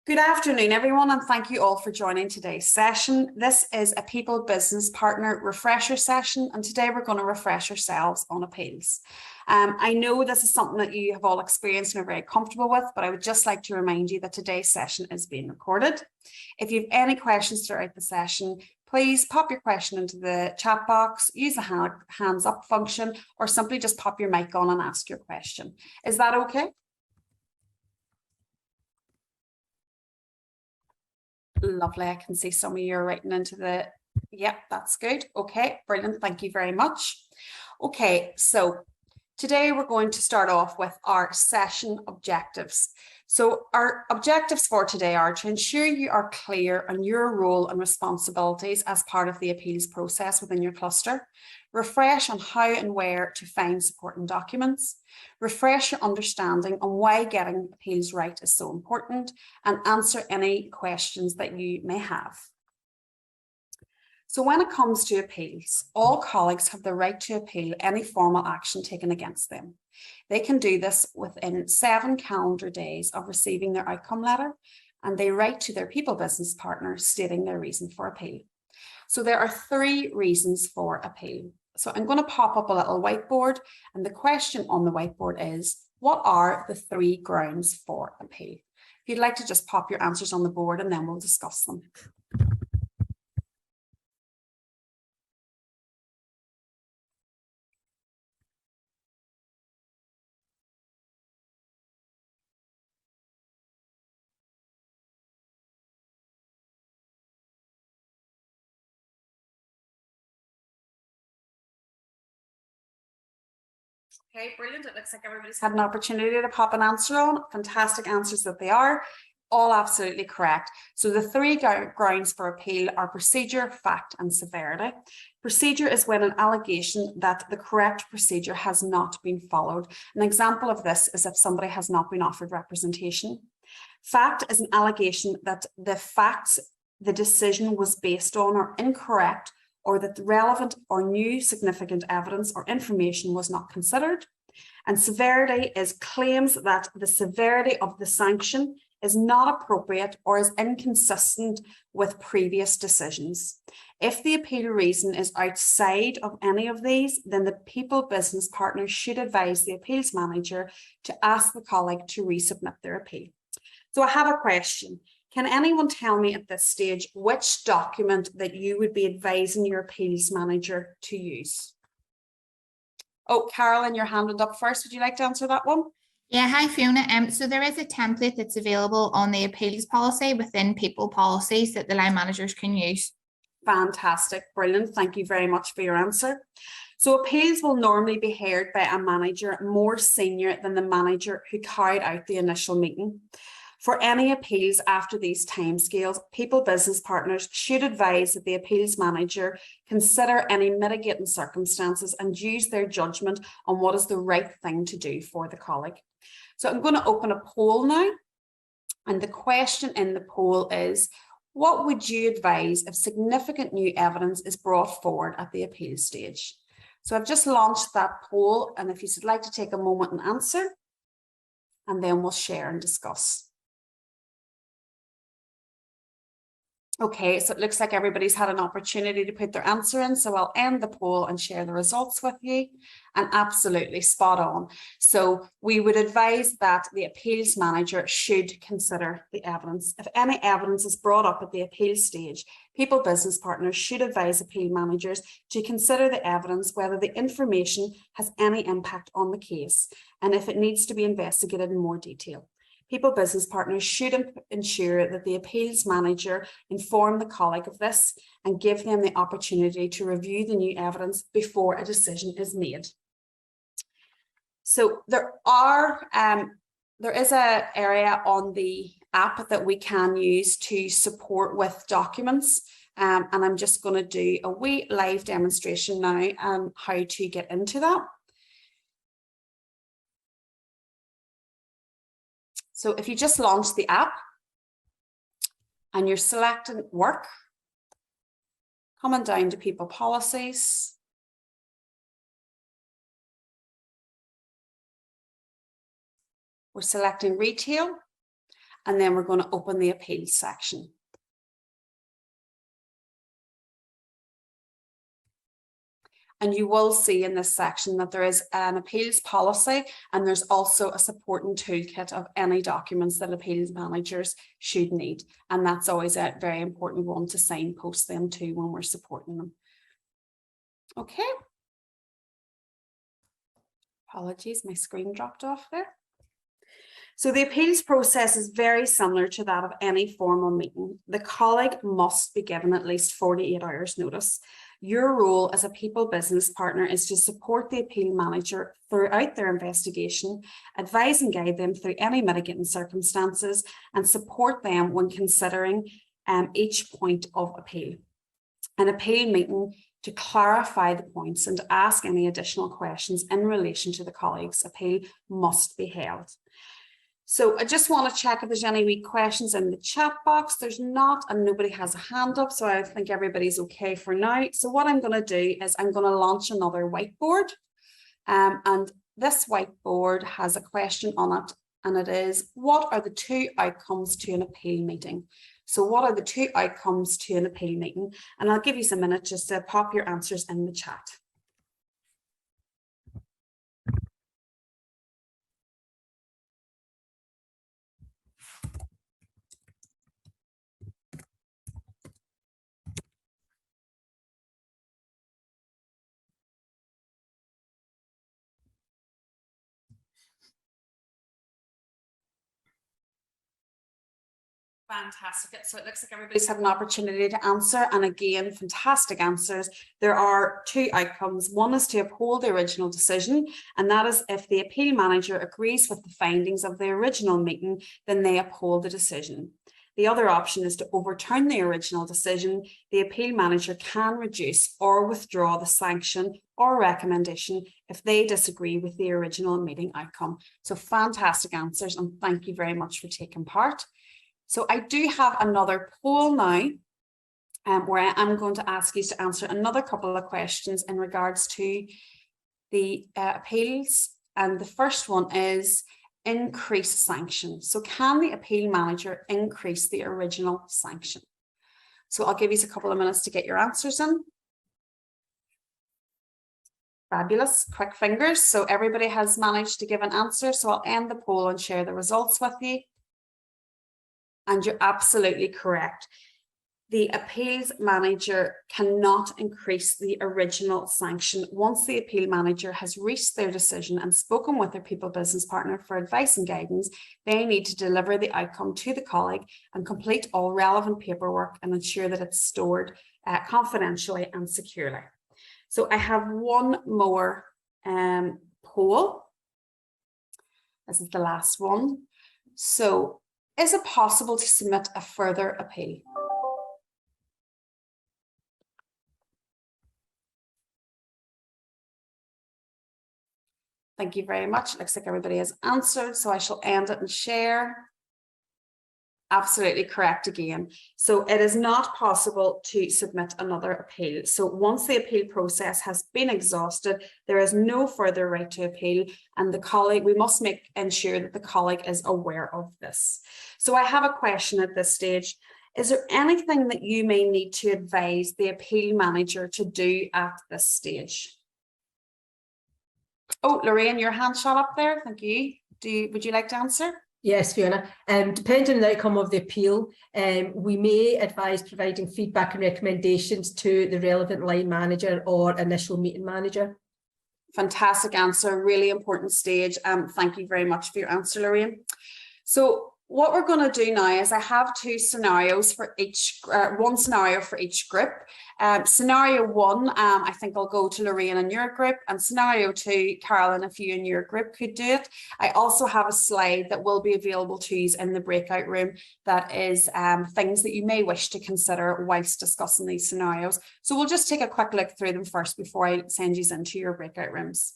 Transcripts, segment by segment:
Good afternoon, everyone, and thank you all for joining today's session. This is a People Business Partner refresher session, and today we're going to refresh ourselves on appeals. I know this is something that you have all experienced and are very comfortable with, but I would just like to remind you that today's session is being recorded. If you have any questions throughout the session, please pop your question into the chat box, use the hands up function, or simply just pop your mic on and ask your question. Is that okay? Lovely. I can see some of you are writing into the, yep, that's good. Okay, brilliant. Thank you very much. Okay, so today we're going to start off with our session objectives. So our objectives for today are to ensure you are clear on your role and responsibilities as part of the appeals process within your cluster, refresh on how and where to find supporting documents, refresh your understanding on why getting appeals right is so important, and answer any questions that you may have. So when it comes to appeals, all colleagues have the right to appeal any formal action taken against them. They can do this within 7 calendar days of receiving their outcome letter, and they write to their people business partner stating their reason for appeal. So there are 3 reasons for appeal. So I'm going to pop up a little whiteboard, and the question on the whiteboard is, what are the 3 grounds for appeal? If you'd like to just pop your answers on the board and then we'll discuss them. Okay, brilliant. It looks like everybody's had an opportunity to pop an answer on. Fantastic answers that they are. All absolutely correct. So the 3 grounds for appeal are procedure, fact, and severity. Procedure is when an allegation that the correct procedure has not been followed. An example of this is if somebody has not been offered representation. Fact is an allegation that the facts the decision was based on are incorrect, or that the relevant or new significant evidence or information was not considered. And severity is claims that the severity of the sanction is not appropriate or is inconsistent with previous decisions. If the appeal reason is outside of any of these, then the people business partner should advise the appeals manager to ask the colleague to resubmit their appeal. So I have a question. Can anyone tell me at this stage which document that you would be advising your appeals manager to use? Oh, Carolyn, your hand up first. Would you like to answer that one? Yeah, hi Fiona. So there is a template that's available on the appeals policy within people policies that the line managers can use. Fantastic, brilliant. Thank you very much for your answer. So appeals will normally be heard by a manager more senior than the manager who carried out the initial meeting. For any appeals after these timescales, people business partners should advise that the appeals manager consider any mitigating circumstances and use their judgment on what is the right thing to do for the colleague. So I'm going to open a poll now, and the question in the poll is, what would you advise if significant new evidence is brought forward at the appeal stage? So I've just launched that poll, and if you'd like to take a moment and answer, and then we'll share and discuss. Okay, so it looks like everybody's had an opportunity to put their answer in, so I'll end the poll and share the results with you. And absolutely spot on. So we would advise that the appeals manager should consider the evidence. If any evidence is brought up at the appeal stage, people business partners should advise appeal managers to consider the evidence, whether the information has any impact on the case, and if it needs to be investigated in more detail. People business partners should ensure that the appeals manager inform the colleague of this and give them the opportunity to review the new evidence before a decision is made. So there is an area on the app that we can use to support with documents. And I'm just going to do a wee live demonstration now on how to get into that. So if you just launch the app and you're selecting work, coming down to people policies, we're selecting retail, and then we're going to open the appeals section. And you will see in this section that there is an appeals policy, and there's also a supporting toolkit of any documents that appeals managers should need. And that's always a very important one to signpost them to when we're supporting them. Okay. Apologies, my screen dropped off there. So the appeals process is very similar to that of any formal meeting. The colleague must be given at least 48 hours notice. Your role as a people business partner is to support the appeal manager throughout their investigation, advise and guide them through any mitigating circumstances, and support them when considering each point of appeal. An appeal meeting to clarify the points and to ask any additional questions in relation to the colleague's appeal must be held. So I just want to check if there's any wee questions in the chat box. There's not, and nobody has a hand up, so I think everybody's okay for now. So what I'm going to do is I'm going to launch another whiteboard, and this whiteboard has a question on it, and it is, what are the two outcomes to an appeal meeting? So what are the two outcomes to an appeal meeting? And I'll give you some minutes just to pop your answers in the chat. Fantastic. So it looks like everybody's had an opportunity to answer, and again, fantastic answers. There are two outcomes. One is to uphold the original decision, and that is if the appeal manager agrees with the findings of the original meeting, then they uphold the decision. The other option is to overturn the original decision. The appeal manager can reduce or withdraw the sanction or recommendation if they disagree with the original meeting outcome. So fantastic answers, and thank you very much for taking part. So I do have another poll now where I'm going to ask you to answer another couple of questions in regards to the appeals. And the first one is increase sanction. So can the appeal manager increase the original sanction? So I'll give you a couple of minutes to get your answers in. Fabulous, quick fingers. So everybody has managed to give an answer. So I'll end the poll and share the results with you. And you're absolutely correct. The appeals manager cannot increase the original sanction. Once the appeal manager has reached their decision and spoken with their people business partner for advice and guidance, they need to deliver the outcome to the colleague and complete all relevant paperwork and ensure that it's stored confidentially and securely. So I have one more poll. This is the last one. So, is it possible to submit a further appeal? Thank you very much. Looks like everybody has answered, so I shall end it and share. Absolutely correct again. So it is not possible to submit another appeal. So once the appeal process has been exhausted, there is no further right to appeal, and the colleague, we must ensure that the colleague is aware of this. So I have a question at this stage. Is there anything that you may need to advise the appeal manager to do at this stage? Oh, Lorraine, your hand shot up there. Thank you. Would you like to answer? Yes, Fiona. Depending on the outcome of the appeal, we may advise providing feedback and recommendations to the relevant line manager or initial meeting manager. Fantastic answer, really important stage. Thank you very much for your answer, Lorraine. So what we're going to do now is I have two scenarios for each, one scenario for each group. Scenario one, I think I'll go to Lorraine in your group, and scenario two, Carolyn, if you in your group could do it. I also have a slide that will be available to you in the breakout room that is things that you may wish to consider whilst discussing these scenarios. So we'll just take a quick look through them first before I send you into your breakout rooms.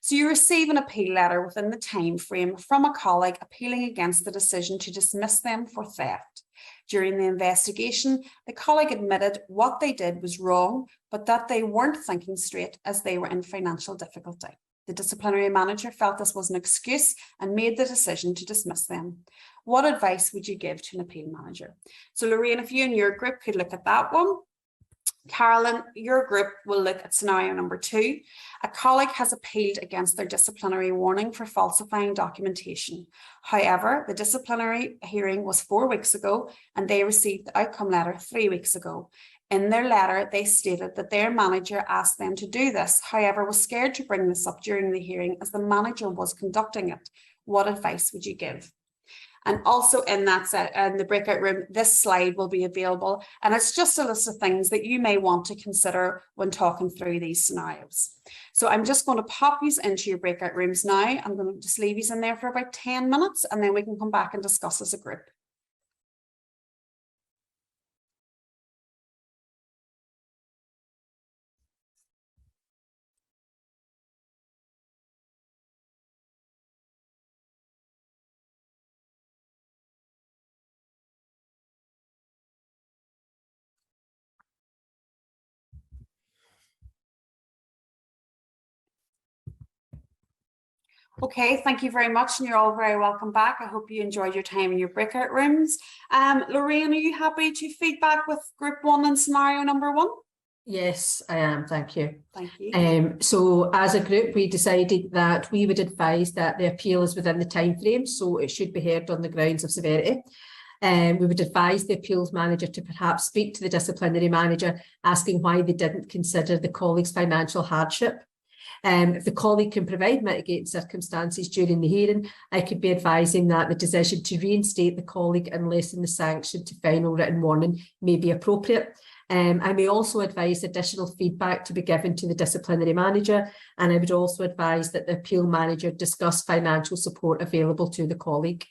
So you receive an appeal letter within the time frame from a colleague appealing against the decision to dismiss them for theft. During the investigation, the colleague admitted what they did was wrong, but that they weren't thinking straight as they were in financial difficulty. The disciplinary manager felt this was an excuse and made the decision to dismiss them. What advice would you give to an appeal manager? So Lorraine, if you and your group could look at that one. Carolyn, your group will look at scenario number 2. A colleague has appealed against their disciplinary warning for falsifying documentation. However, the disciplinary hearing was 4 weeks ago and they received the outcome letter 3 weeks ago. In their letter, they stated that their manager asked them to do this, however, was scared to bring this up during the hearing as the manager was conducting it. What advice would you give? And also in that set, in the breakout room, this slide will be available. And it's just a list of things that you may want to consider when talking through these scenarios. So I'm just going to pop these into your breakout rooms now. I'm going to just leave these in there for about 10 minutes and then we can come back and discuss as a group. Okay, thank you very much, and you're all very welcome back. I hope you enjoyed your time in your breakout rooms. Lorraine, are you happy to feedback with group 1 and scenario number 1? Yes, I am. Thank you. Thank you. So as a group, we decided that we would advise that the appeal is within the time frame, so it should be heard on the grounds of severity. We would advise the appeals manager to perhaps speak to the disciplinary manager, asking why they didn't consider the colleague's financial hardship. If the colleague can provide mitigating circumstances during the hearing, I could be advising that the decision to reinstate the colleague and lessen the sanction to final written warning may be appropriate. I may also advise additional feedback to be given to the disciplinary manager, and I would also advise that the appeal manager discuss financial support available to the colleague.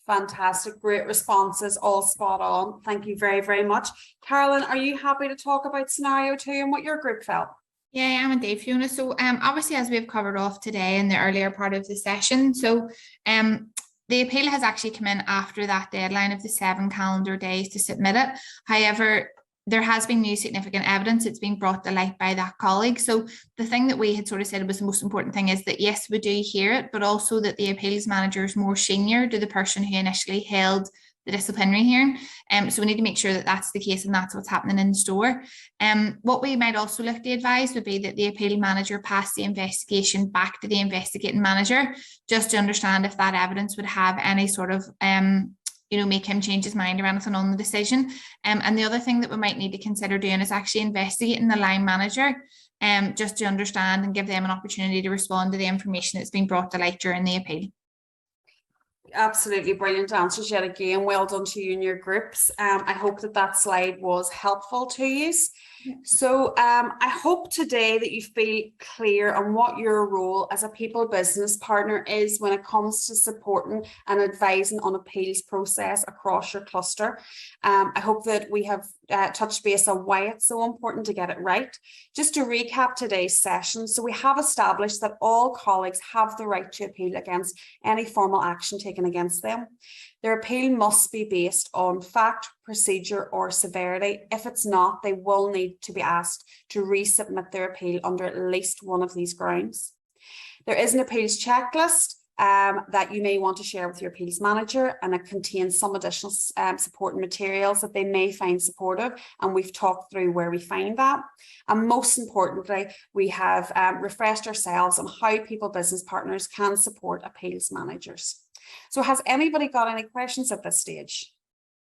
Fantastic, great responses, all spot on. Thank you very, very much. Carolyn, are you happy to talk about scenario 2 and what your group felt? Yeah, I am indeed, Fiona. So obviously, as we've covered off today in the earlier part of the session, so the appeal has actually come in after that deadline of the 7 calendar days to submit it. However, there has been new significant evidence that's been brought to light by that colleague. So the thing that we had sort of said was the most important thing is that yes, we do hear it, but also that the appeals manager is more senior to the person who initially held the disciplinary hearing. So we need to make sure that that's the case and that's what's happening in store. What we might also look to advise would be that the appeal manager pass the investigation back to the investigating manager, just to understand if that evidence would have any sort of make him change his mind or anything on the decision. And the other thing that we might need to consider doing is actually investigating the line manager, just to understand and give them an opportunity to respond to the information that's been brought to light during the appeal. Absolutely brilliant answers yet again. Well done to you and your groups. I hope that slide was helpful to you. So I hope today that you feel clear on what your role as a people business partner is when it comes to supporting and advising on appeals process across your cluster. I hope that we have touched base on why it's so important to get it right. Just to recap today's session, so we have established that all colleagues have the right to appeal against any formal action taken against them. Their appeal must be based on fact, procedure or severity. If it's not, they will need to be asked to resubmit their appeal under at least one of these grounds. There is an appeals checklist that you may want to share with your appeals manager, and it contains some additional supporting materials that they may find supportive, and we've talked through where we find that. And most importantly, we have refreshed ourselves on how people business partners can support appeals managers. So has anybody got any questions at this stage?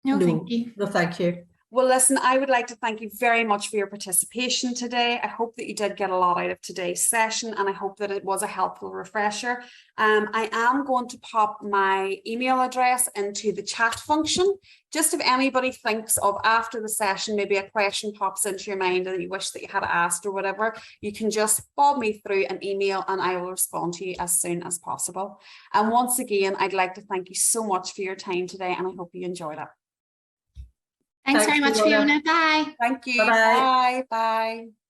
No, thank you. No, thank you. Well, listen, I would like to thank you very much for your participation today. I hope that you did get a lot out of today's session, and I hope that it was a helpful refresher. I am going to pop my email address into the chat function. Just if anybody thinks of after the session, maybe a question pops into your mind and you wish that you had asked or whatever, you can just bob me through an email and I will respond to you as soon as possible. And once again, I'd like to thank you so much for your time today, and I hope you enjoyed it. Thanks very much, Fiona. Bye. Thank you. Bye-bye. Bye. Bye.